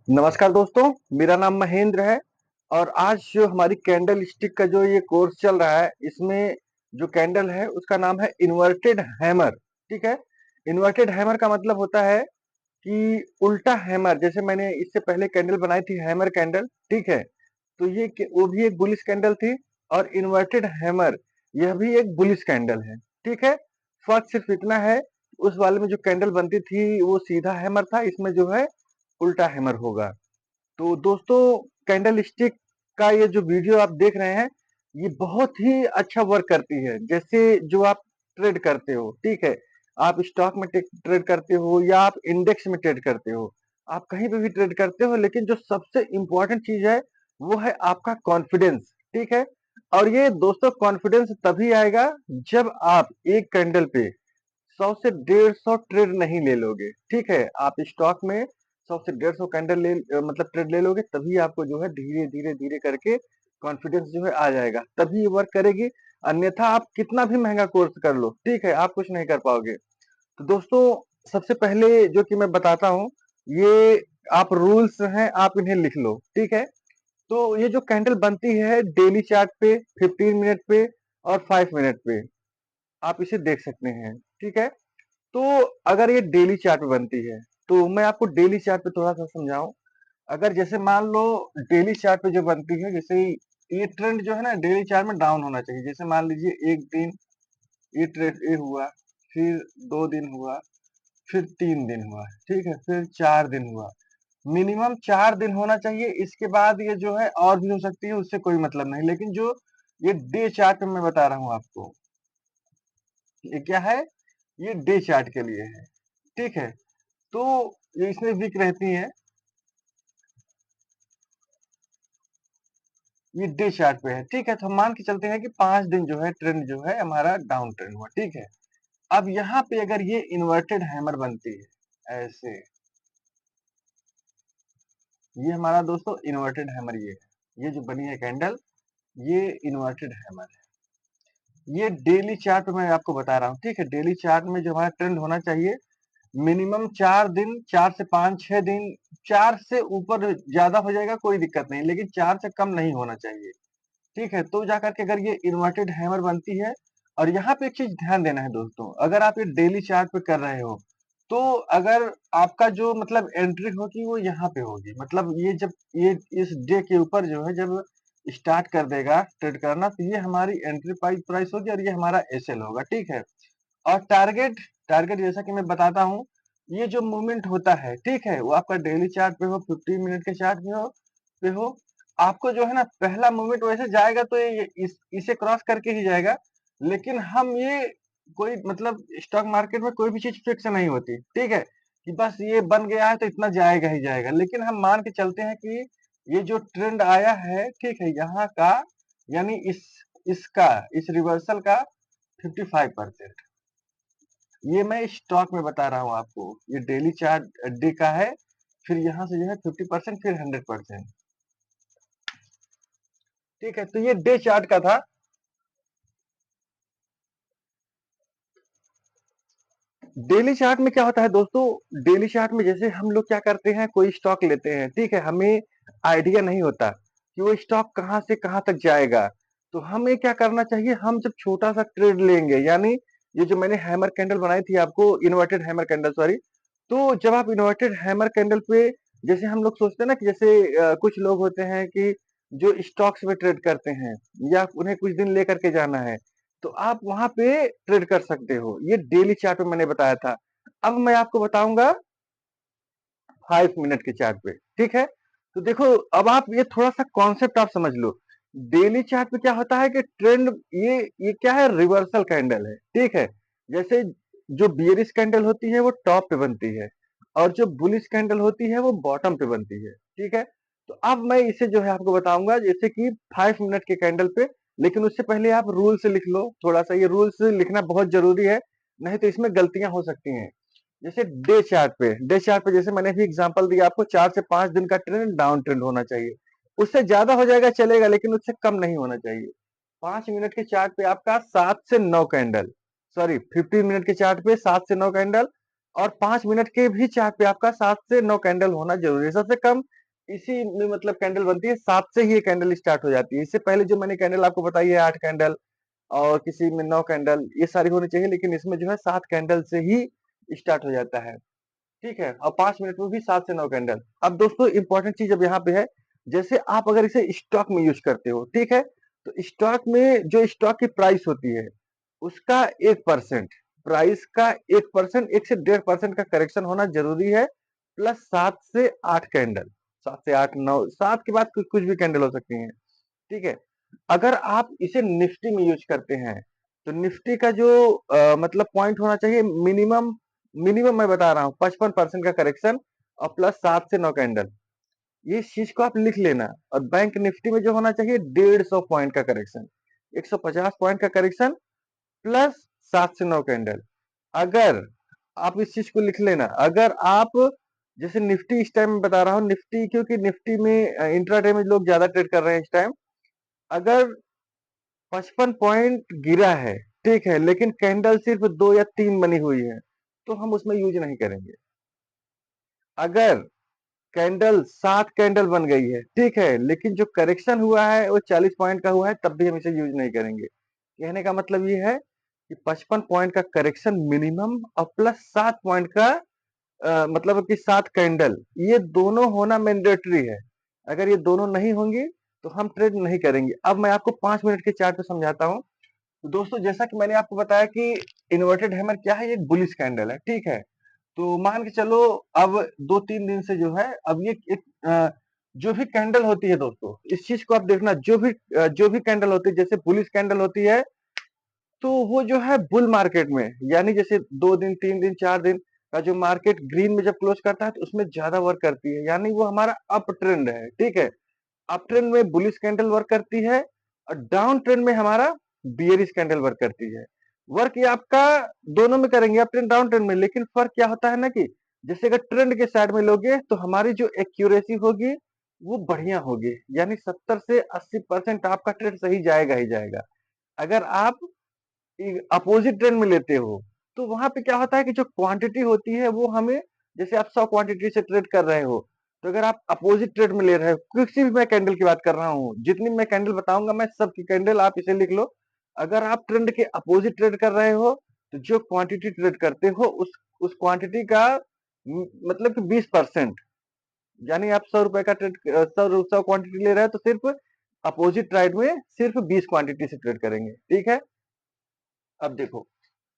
नमस्कार दोस्तों, मेरा नाम महेंद्र है और आज जो हमारी कैंडल स्टिक का जो ये कोर्स चल रहा है, इसमें जो कैंडल है उसका नाम है इन्वर्टेड हैमर, ठीक है? इन्वर्टेड हैमर का मतलब होता है कि उल्टा हैमर, जैसे मैंने इससे पहले कैंडल बनाई थी हैमर कैंडल, ठीक है? तो ये वो भी एक बुलिश कैंडल थी और इन्वर्टेड हैमर यह भी एक बुलिश कैंडल है, ठीक है? फर्क सिर्फ इतना है, उस वाले में जो कैंडल बनती थी वो सीधा हैमर था, इसमें जो है उल्टा हैमर होगा। तो दोस्तों कैंडल स्टिक का ये जो वीडियो आप देख रहे हैं, ये बहुत ही अच्छा वर्क करती है। जैसे जो आप ट्रेड करते हो, ठीक है? आप स्टॉक में ट्रेड करते हो या आप इंडेक्स में ट्रेड करते हो, आप कहीं पे भी ट्रेड करते हो, लेकिन जो सबसे इम्पोर्टेंट चीज है, वो है आपका कॉन्फिडेंस, ठीक है? और ये दोस्तों कॉन्फिडेंस तभी आएगा जब आप एक कैंडल पे 100 से 150 ट्रेड नहीं ले लोगे, ठीक है? आप स्टॉक में 100 से 150 कैंडल मतलब ट्रेड ले लोगे, तभी आपको जो है धीरे-धीरे करके कॉन्फिडेंस जो है आ जाएगा, तभी ये वर्क करेगी। अन्यथा आप कितना भी महँगा कोर्स कर लो, ठीक है? आप कुछ नहीं कर पाओगे। तो दोस्तों सबसे पहले जो कि मैं बताता हूँ, ये आप रूल्स हैं, आप इन्हें लिख लो, ठीक है? तो ये जो कैंडल बनती है डेली चार्ट पे, 15 मिनट पे और 5 मिनट पे, आप इसे देख सकते हैं, ठीक है? तो अगर ये डेली चार्ट पे बनती है, तो मैं आपको डेली चार्ट पे थोड़ा-सा समझाऊँ। अगर जैसे मान लो डेली चार्ट पे जो बनती है, जैसे ये ट्रेंड जो है ना डेली चार्ट में डाउन होना चाहिए। जैसे मान लीजिए 1 दिन ये हुआ, फिर 2 दिन हुआ, फिर 3 दिन हुआ, ठीक है? फिर 4 दिन हुआ। मिनिमम 4 दिन होना चाहिए, इसके बाद ये जो है और भी हो सकती है, उससे कोई मतलब नहीं। लेकिन जो ये डे चार्ट में मैं बता रहा हूँ आपको, ये क्या है? ये डे चार्ट के लिए है, ठीक है? तो ये इसमें वीक रहती हैं, ये डे चार्ट पे है, ठीक है? तो हम मान के चलते हैं कि 5 दिन जो है ट्रेंड जो है हमारा डाउन ट्रेंड हुआ, ठीक है? अब यहाँ पे अगर ये इन्वर्टेड हैमर बनती है, ऐसे, ये हमारा दोस्तों इन्वर्टेड हैमर ये है। ये जो बनी है कैंडल, ये इन्वर्टेड हैमर है। ये डेली चार्ट मैं आपको बता रहा हूँ, ठीक है? डेली चार्ट में जो हमारा ट्रेंड होना चाहिए, मिनिमम 4 दिन, 4 से 5, 6 दिन, 4 से ऊपर ज़्यादा हो जाएगा कोई दिक्कत नहीं, लेकिन 4 से कम नहीं होना चाहिए। ठीक है, तो जाकर के अगर ये इन्वर्टेड हैमर बनती है और यहाँ पे एक चीज ध्यान देना है दोस्तों, अगर आप ये डेली चार्ट पे कर रहे हो, तो अगर आपका जो मतलब एंट्री होगी वो यहाँ पे होगी, मतलब ये जब ये इस डे के ऊपर जो है जब स्टार्ट कर देगा ट्रेड करना, तो ये हमारी एंट्री प्राइस होगी और ये हमारा एसएल होगा, ठीक है? और टारगेट टारगेट जैसा कि मैं बताता हूँ, ये जो मूवमेंट होता है, ठीक है? वो आपका डेली चार्ट पे हो, 15 मिनट के चार्ट पे हो, आपको जो है ना पहला मूवमेंट वैसे जाएगा तो ये इसे क्रॉस करके ही जाएगा, लेकिन हम ये कोई मतलब स्टॉक मार्केट में कोई भी चीज़ फिक्स नहीं होती, ठीक है? कि बस ये बन गया है तो इतना जाएगा ही जाएगा, लेकिन हम मान के चलते हैं कि ये जो ट्रेंड आया है, ठीक है? यहाँ का यानी इस रिवर्सल का 55%, ये मैं स्टॉक में बता रहा हूँ आपको, ये डेली चार्ट डे का है, फिर यहाँ से जो है 50% फिर 100%, ठीक है? तो ये डे चार्ट का था। डेली चार्ट में क्या होता है दोस्तों, डेली चार्ट में जैसे हम लोग क्या करते हैं, कोई स्टॉक लेते हैं, ठीक है? हमें आइडिया नहीं होता कि वो स्टॉक कहाँ से कहाँ तक जाएगा, तो हमें क्या करना चाहिए, हम जब छोटा सा ट्रेड लेंगे, यानी ये जो मैंने हैमर कैंडल बनाई थी आपको, इन्वर्टेड हैमर कैंडल, सॉरी। तो जब आप इन्वर्टेड हैमर कैंडल पे, जैसे हम लोग सोचते हैं ना कि जैसे कुछ लोग होते हैं कि जो स्टॉक्स में ट्रेड करते हैं या उन्हें कुछ दिन लेकर के जाना है, तो आप वहां पे ट्रेड कर सकते हो, ये डेली चार्ट में मैंने बताया था। अब मैं आपको बताऊंगा 5 मिनट के चार्ट पे, ठीक है? तो देखो, अब आप ये थोड़ा सा कॉन्सेप्ट आप समझ लो। डेली चार्ट पे क्या होता है कि ट्रेंड, ये क्या है, रिवर्सल कैंडल है, ठीक है? जैसे जो बियरिश कैंडल होती है वो टॉप पे बनती है और जो बुलिश कैंडल होती है वो बॉटम पे बनती है, ठीक है? तो अब मैं इसे जो है आपको बताऊंगा, जैसे कि 5 मिनट के कैंडल पे, लेकिन उससे पहले आप रूल्स लिख लो थोड़ा सा, ये रूल्स लिखना बहुत जरूरी है, नहीं तो इसमें गलतियां हो सकती हैं। जैसे डे चार्ट पे जैसे मैंने भी एग्जांपल दिया आपको, 4 से 5 दिन का ट्रेंड डाउन ट्रेंड होना चाहिए, उससे ज्यादा हो जाएगा चलेगा, लेकिन उससे कम नहीं होना चाहिए। 5 मिनट के चार्ट पे आपका 7 से 9 कैंडल, सॉरी 15 मिनट के चार्ट पे 7 से 9 कैंडल और 5 मिनट के भी चार्ट पे आपका 7 से 9 कैंडल होना जरूरी है, सबसे कम इसी में मतलब कैंडल बनती है, 7 से ही ये कैंडल स्टार्ट हो जाती है। इससे पहले जो मैंने कैंडल आपको बताई है 8 कैंडल और किसी में 9 कैंडल, ये सारी होनी चाहिए, लेकिन इसमें जो है 7 कैंडल से ही स्टार्ट हो जाता है। ठीक है, और 5 मिनट में भी 7 से 9 कैंडल। अब दोस्तों इंपॉर्टेंट चीज अब यहाँ पे है, जैसे आप अगर इसे स्टॉक में यूज करते हो, ठीक है, तो स्टॉक में जो स्टॉक की प्राइस होती है उसका 1%, प्राइस का 1%, 1 से 1.5% का करेक्शन होना जरूरी है, प्लस 7 से 8 कैंडल, 7 से 8 9, 7 के बाद कुछ भी कैंडल हो सकती है। ठीक है, अगर आप इसे निफ्टी में यूज करते हैं तो निफ्टी का जो मतलब पॉइंट होना चाहिए मिनिमम, मिनिमम मैं बता रहा हूँ 55% का करेक्शन और प्लस 7 से 9 कैंडल, ये चीज को आप लिख लेना। और बैंक निफ्टी में जो होना चाहिए 150 पॉइंट का करेक्शन, 150 पॉइंट का करेक्शन प्लस 7 से 9 कैंडल। अगर आप इस चीज को लिख लेना, अगर आप जैसे निफ्टी इस टाइम बता रहा हूँ, निफ्टी क्योंकि निफ्टी में इंट्राडे में लोग ज्यादा ट्रेड कर रहे हैं इस टाइम, अगर 55 पॉइंट गिरा है, ठीक है, लेकिन कैंडल सिर्फ 2 या 3 बनी हुई है, तो हम उसमें यूज नहीं करेंगे। अगर कैंडल 7 कैंडल बन गई है, ठीक है, लेकिन जो करेक्शन हुआ है वो 40 पॉइंट का हुआ है, तब भी हम इसे यूज नहीं करेंगे। कहने का मतलब ये है कि 55 पॉइंट का करेक्शन मिनिमम और प्लस 7 पॉइंट का मतलब कि 7 कैंडल, ये दोनों होना मैंडेटरी है। अगर ये दोनों नहीं होंगी तो हम ट्रेड नहीं करेंगे। अब मैं आपको 5 मिनट के चार्ट पे समझाता हूँ। तो दोस्तों जैसा कि मैंने आपको बताया कि इन्वर्टेड हैमर क्या है, ये बुलिश कैंडल है, ठीक है। तो मान के चलो अब 2-3 दिन से जो है, अब ये एक जो भी कैंडल होती है दोस्तों, इस चीज को आप देखना, जो भी कैंडल होती है, जैसे बुलिश कैंडल होती है, तो वो जो है बुल मार्केट में, यानी जैसे 2 दिन 3 दिन 4 दिन का जो मार्केट ग्रीन में जब क्लोज करता है तो उसमें ज्यादा वर्क करती है, यानी वो हमारा अप ट्रेंड है, ठीक है। अप ट्रेंड में बुलिश कैंडल वर्क करती है और डाउन ट्रेंड में हमारा बियरिश कैंडल वर्क करती है। वर्क ये आपका दोनों में करेंगे, अप ट्रेंड डाउन ट्रेंड में, लेकिन फर्क क्या होता है ना कि जैसे अगर ट्रेंड के साइड में लोगे तो हमारी जो एक्यूरेसी होगी वो बढ़िया होगी, यानी 70 से 80% आपका ट्रेड सही जाएगा ही जाएगा। अगर आप अपोजिट ट्रेंड में लेते हो तो वहां पे क्या होता है कि जो क्वांटिटी होती है वो हमें, जैसे आप 100 क्वांटिटी से ट्रेड कर रहे हो, तो अगर आप अपोजिट ट्रेड में ले रहे हो, किसी भी मैं कैंडल की बात कर रहा हूँ, जितनी मैं कैंडल बताऊंगा मैं सबकी कैंडल आप इसे लिख लो। अगर आप ट्रेंड के अपोजिट ट्रेड कर रहे हो तो जो क्वांटिटी ट्रेड करते हो उस क्वांटिटी का मतलब कि 20%, यानी आप 100 रुपए का ट्रेड, 100 क्वांटिटी ले रहे हो तो सिर्फ अपोजिट ट्रेड में सिर्फ 20 क्वांटिटी से ट्रेड करेंगे, ठीक है। अब देखो,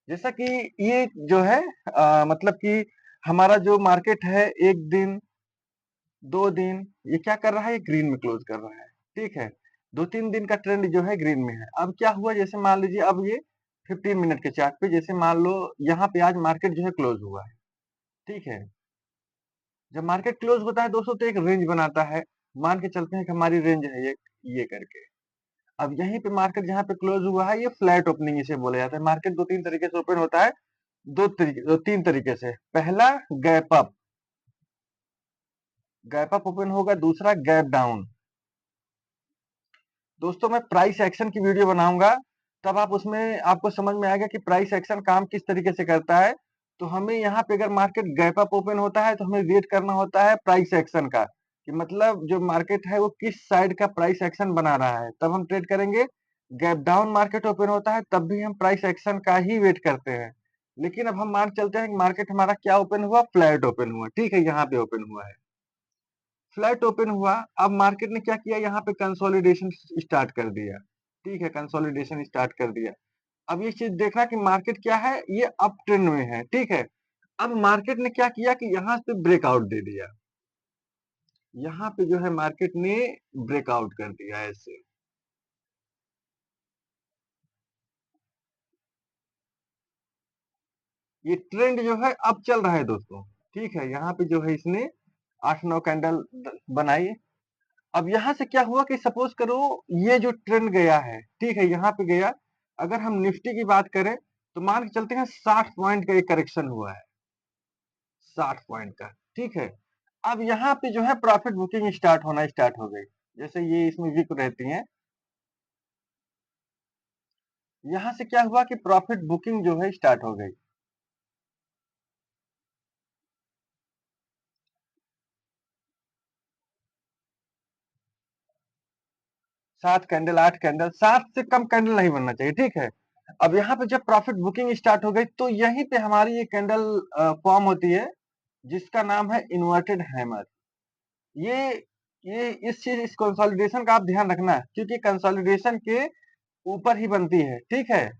जैसा कि ये जो है मतलब कि हमारा जो मार्केट है, 1 दिन 2 दिन ये क्या कर रहा है, ये ग्रीन में क्लोज कर रहा है, ठीक है। 2-3 दिन का ट्रेंड जो है ग्रीन में है। अब क्या हुआ, जैसे मान लीजिए अब ये 15 मिनट के चार्ट पे, जैसे मान लो यहाँ पे आज मार्केट जो है क्लोज हुआ है, ठीक है। जब मार्केट क्लोज होता है दोस्तों तो एक रेंज बनाता है, मान के चलते हैं कि हमारी रेंज है ये करके। अब यहीं पे मार्केट जहाँ पे क्लोज हुआ है, ये फ्लैट ओपनिंग इसे बोला जाता है। मार्केट 2-3 तरीके से ओपन होता है, 3 तरीके से। पहला gap up, gap up open होगा, दूसरा गैप डाउन। दोस्तों मैं प्राइस एक्शन की वीडियो बनाऊंगा, तब आप उसमें आपको समझ में आएगा कि प्राइस एक्शन काम किस तरीके से करता है। तो हमें यहाँ पे अगर मार्केट गैप अप ओपन होता है तो हमें वेट करना होता है प्राइस एक्शन का, कि मतलब जो मार्केट है वो किस साइड का प्राइस एक्शन बना रहा है, तब हम ट्रेड करेंगे। गैप डाउन मार्केट ओपन होता है तब भी हम प्राइस एक्शन का ही वेट करते हैं। लेकिन अब हम मान चलते हैं कि मार्केट हमारा क्या ओपन हुआ, फ्लैट ओपन हुआ, ठीक है, यहाँ पे ओपन हुआ है, फ्लैट ओपन हुआ। अब मार्केट ने क्या किया, यहाँ पे कंसोलिडेशन स्टार्ट कर दिया, ठीक है, कंसोलिडेशन स्टार्ट कर दिया। अब ये चीज देखना कि मार्केट क्या है, ये अप ट्रेंड में है, ठीक है। अब मार्केट ने क्या किया कि यहाँ पे ब्रेकआउट दे दिया, यहाँ पे जो है मार्केट ने ब्रेकआउट कर दिया ऐसे। ये ट्रेंड जो है अब चल रहा है दोस्तों, ठीक है। यहाँ पे जो है इसने 8-9 कैंडल बनाई। अब यहाँ से क्या हुआ कि सपोज करो ये जो ट्रेंड गया है, ठीक है, यहाँ पे गया। अगर हम निफ्टी की बात करें तो मान के चलते हैं 60 पॉइंट का एक करेक्शन हुआ है, 60 पॉइंट का, ठीक है। अब यहाँ पे जो है प्रॉफिट बुकिंग स्टार्ट हो गई, जैसे ये इसमें वीक रहती है। यहाँ से क्या हुआ कि प्रॉफिट बुकिंग जो है स्टार्ट हो गई। 7 कैंडल, 8 कैंडल, 7 से कम कैंडल नहीं बनना चाहिए, ठीक है। अब यहाँ पे जब प्रॉफिट बुकिंग स्टार्ट हो गई तो यहीं पे हमारी ये कैंडल फॉर्म होती है जिसका नाम है इन्वर्टेड हैमर। ये ये इस कंसोलिडेशन का आप ध्यान रखना है क्योंकि कंसोलिडेशन के ऊपर ही बनती है, ठीक है।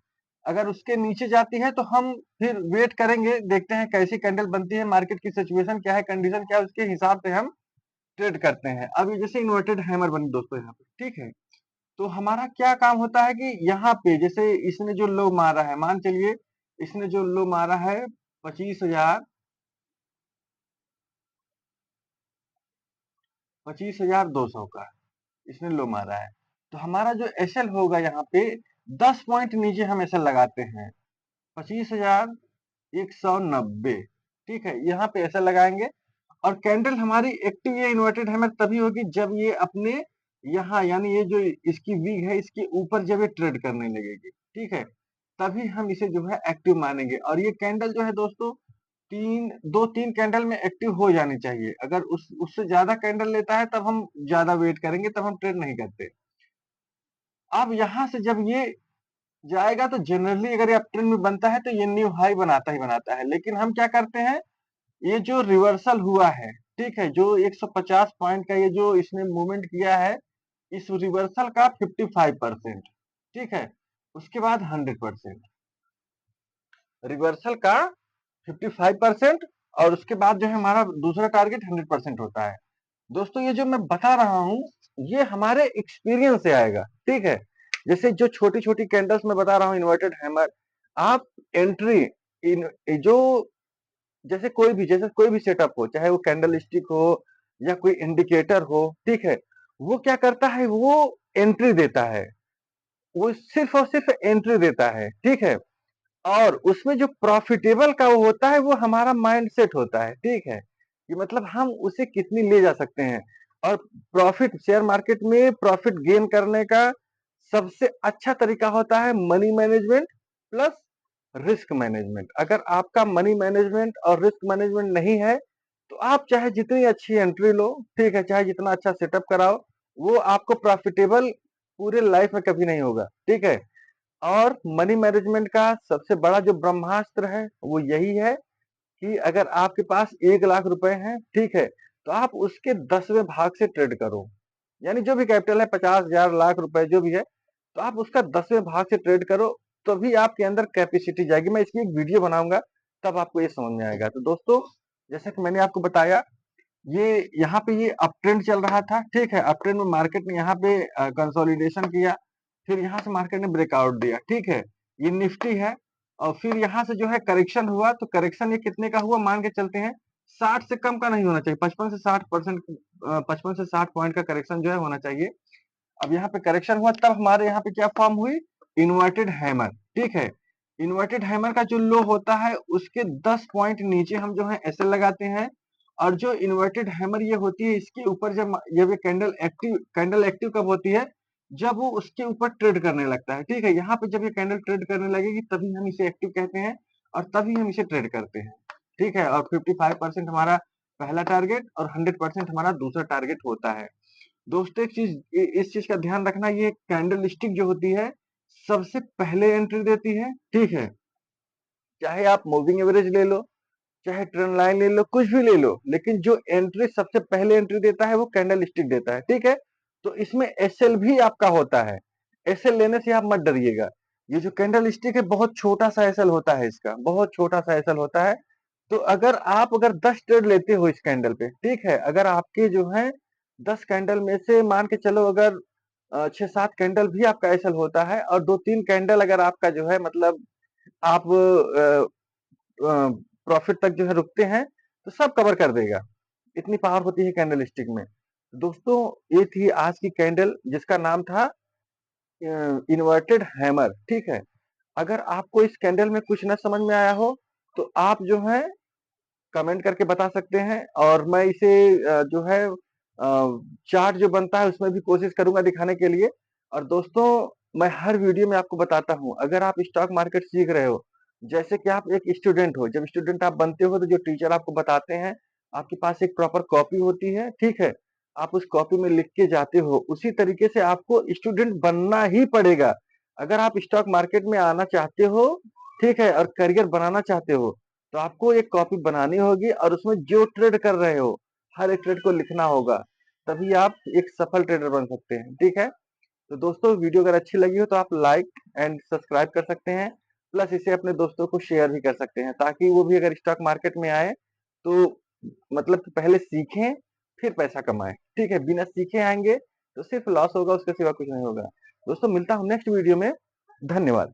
अगर उसके नीचे जाती है तो हम फिर वेट करेंगे, देखते हैं कैसी कैंडल बनती है, मार्केट की सिचुएशन क्या है, कंडीशन क्या है, उसके हिसाब से हम ट्रेड करते हैं। अब ये जैसे इन्वर्टेड हैमर बनी दोस्तों यहाँ पे, ठीक है। तो हमारा क्या काम होता है कि यहाँ पे जैसे इसने जो लो मारा है, मान चलिए इसने जो लो मारा है 25,200 का इसने लो मारा है। तो हमारा जो एसएल होगा यहाँ पे 10 पॉइंट नीचे हम एसएल लगाते हैं 25,190, ठीक है। यहाँ पे एसएल लगाएंगे और कैंडल हमारी एक्टिव ये इन्वर्टेड हैमर तभी होगी जब ये अपने यहाँ यानी ये जो इसकी वीक है इसके ऊपर जब ये ट्रेड करने लगेगी, ठीक है। तभी हम इसे जो है एक्टिव मानेंगे और ये कैंडल जो है दोस्तों 3 कैंडल में एक्टिव हो जानी चाहिए। अगर उससे ज्यादा कैंडल लेता है तब हम ज्यादा वेट करेंगे, तब हम ट्रेड नहीं करते। अब यहाँ से जब ये जाएगा तो जनरली अगर ये अप ट्रेंड में बनता है तो ये न्यू हाई बनाता ही बनाता है, लेकिन हम क्या करते हैं, ये जो रिवर्सल हुआ है, ठीक है, जो 150 पॉइंट का ये जो इसने मूवमेंट किया है, इस रिवर्सल का 55%, ठीक है, उसके बाद 100%, रिवर्सल का 55% और उसके बाद जो है हमारा दूसरा टारगेट 100% होता है। दोस्तों ये जो मैं बता रहा हूं ये हमारे एक्सपीरियंस से आएगा, ठीक है। जैसे जो छोटी छोटी कैंडल्स मैं बता रहा हूं इन्वर्टेड हैमर, आप एंट्री इन जो जैसे कोई भी सेटअप हो, चाहे वो कैंडल स्टिक हो या कोई इंडिकेटर हो, ठीक है, वो क्या करता है, वो एंट्री देता है, वो सिर्फ और सिर्फ एंट्री देता है, ठीक है। और उसमें जो प्रॉफिटेबल का वो होता है वो हमारा माइंड सेट होता है, ठीक है, कि मतलब हम उसे कितनी ले जा सकते हैं। और प्रॉफिट शेयर मार्केट में प्रॉफिट गेन करने का सबसे अच्छा तरीका होता है money management plus risk management. अगर आपका मनी मैनेजमेंट और रिस्क मैनेजमेंट नहीं है तो आप चाहे जितनी अच्छी एंट्री लो, ठीक है, चाहे जितना अच्छा सेटअप कराओ, वो आपको प्रॉफिटेबल पूरे लाइफ में कभी नहीं होगा, ठीक है। और मनी मैनेजमेंट का सबसे बड़ा जो ब्रह्मास्त्र है वो यही है कि अगर आपके पास 1 लाख रुपए हैं, ठीक है, तो आप उसके 10वें भाग से ट्रेड करो। यानी जो भी कैपिटल है 50,000 लाख रुपए जो भी है, तो आप उसका 10वें भाग से ट्रेड करो, तभी आपके अंदर कैपेसिटी जाएगी। मैं इसकी एक वीडियो बनाऊंगा तब आपको ये समझ में आएगा। तो दोस्तों जैसा कि मैंने आपको बताया, ये यहाँ पे ये अप ट्रेंड चल रहा था, ठीक है, अप ट्रेंड में मार्केट ने यहाँ पे कंसोलिडेशन किया, फिर यहाँ से मार्केट ने ब्रेकआउट दिया, ठीक है, ये निफ्टी है। और फिर यहाँ से जो है करेक्शन हुआ, तो करेक्शन ये कितने का हुआ मान के चलते हैं, 60 से कम का नहीं होना चाहिए, 55 से 60 पॉइंट का करेक्शन जो है होना चाहिए। अब यहाँ पे करेक्शन हुआ तब हमारे यहाँ पे क्या फॉर्म हुई, इन्वर्टेड हैमर, ठीक है। इन्वर्टेड हैमर का जो लो होता है उसके 10 पॉइंट नीचे हम जो है एसएल लगाते हैं। और जो इन्वर्टेड हैमर ये होती है इसके ऊपर जब ये कैंडल एक्टिव कब होती है, जब वो उसके ऊपर ट्रेड करने लगता है, ठीक है। यहाँ पे जब ये कैंडल ट्रेड करने लगेगी तभी हम इसे एक्टिव कहते हैं और तभी हम इसे ट्रेड करते हैं, ठीक है। और 55% हमारा पहला टारगेट और 100% हमारा दूसरा टारगेट होता है। दोस्तों एक चीज इस चीज का ध्यान रखना, ये कैंडल स्टिक जो होती है सबसे पहले एंट्री देती है, ठीक है। चाहे आप मूविंग एवरेज ले लो, चाहे ट्रेंड लाइन ले लो, कुछ भी ले लो, लेकिन जो एंट्री सबसे पहले एंट्री देता है वो कैंडल स्टिक देता है, ठीक है। तो इसमें एसएल भी आपका होता है, एसएल लेने से आप मत डरिएगा। ये जो कैंडल स्टिक है बहुत छोटा सा एसएल होता है, इसका बहुत छोटा सा एसएल होता है। तो अगर 10 ट्रेड लेते हो इस कैंडल पे, ठीक है, अगर आपके जो है 10 कैंडल में से मान के चलो अगर 6-7 कैंडल भी आपका एसएल होता है और 2-3 कैंडल अगर आपका जो है मतलब आप प्रॉफिट तक जो है रुकते हैं तो सब कवर कर देगा, इतनी पावर होती है कैंडल स्टिक में। दोस्तों ये थी आज की कैंडल जिसका नाम था इन्वर्टेड हैमर, ठीक है। अगर आपको इस कैंडल में कुछ ना समझ में आया हो तो आप जो है कमेंट करके बता सकते हैं और मैं इसे जो है चार्ट जो बनता है उसमें भी कोशिश करूंगा दिखाने के लिए। और दोस्तों मैं हर वीडियो में आपको बताता हूं, अगर आप स्टॉक मार्केट सीख रहे हो, जैसे कि आप एक स्टूडेंट हो, जब स्टूडेंट आप बनते हो तो जो टीचर आपको बताते हैं आपके पास एक प्रॉपर कॉपी होती है, ठीक है। आप उस कॉपी में लिख के जाते हो, उसी तरीके से आपको स्टूडेंट बनना ही पड़ेगा। अगर आप स्टॉक मार्केट में आना चाहते हो, ठीक है, और करियर बनाना चाहते हो, तो आपको एक कॉपी बनानी होगी और उसमें जो ट्रेड कर रहे हो, हर एक ट्रेड को लिखना होगा। तभी आप एक सफल ट्रेडर बन सकते हैं, ठीक है? तो दोस्तों, वीडियो अगर अच्छी लगी हो तो आप लाइक एंड सब्सक्राइब कर सकते हैं, प्लस इसे अपने दोस्तों को शेयर भी कर सकते हैं, ताकि वो भी अगर स्टॉक मार्केट में आए तो मतलब कि पहले सीखें फिर पैसा कमाएं, ठीक है? बिना सीखे आएंगे तो सिर्फ लॉस होगा, उसके सिवा कुछ नहीं होगा। दोस्तों, मिलता हूं नेक्स्ट वीडियो में। धन्यवाद।